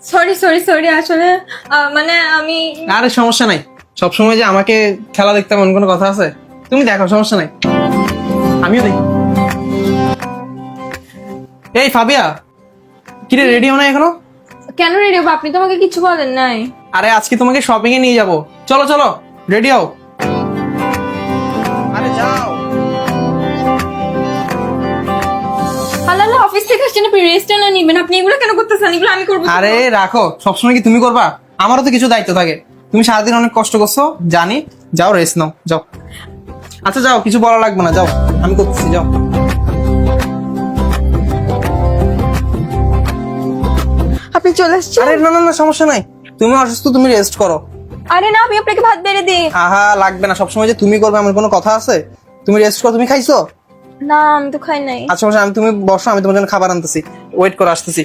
Sorry sorry sorry আসলে মানে আমি আরে সমস্যা নাই, সবসময় যে আমাকে খেলা দেখতে এমন কোনো কথা আছে? তুমি দেখো, সমস্যা নাই, আমিও দেখি। এই ফাবিয়া, কিরে রেডি হও না এখনো? কেন রেডি হবো? আপনি তো আমাকে কিছু বলেন নাই। আরে আজকে তোমাকে শপিং এ নিয়ে যাব, চলো চলো রেডি হও। আরে যাও। আল্লাহ অফিস থেকে আসছেন, আপনি রেস্ট না নিবেন? আপনি এগুলো কেন করতেছেন? এগুলো আমি করবো। আরে রাখো, সবসময় কি তুমি করবা? আমারও তো কিছু দায়িত্ব থাকে। তুমি সারাদিন অনেক কষ্ট করছো জানি, যাও রেস্ট নাও যাও। আচ্ছা যাও, কিছু বলা লাগবে না, যাও আমি করতেছি, যাও। আপনি চলে আসছেন? আরে না না না, সমস্যা নাই, তুমি অসুস্থ, তুমি রেস্ট করো। আরে না, আমি আপনাকে ভাত বেড়ে দিই। আহা লাগবে না, সবসময় যে তুমি করবে এমন কোনো কথা আছে? তুমি রেস্ট করো, তুমি খাইছো? না আমি তো খাই নাই। আচ্ছা সমস্যা, তুমি বসো, আমি তোমার জন্য খাবার আনতেছি, ওয়েট করে আসতেছি।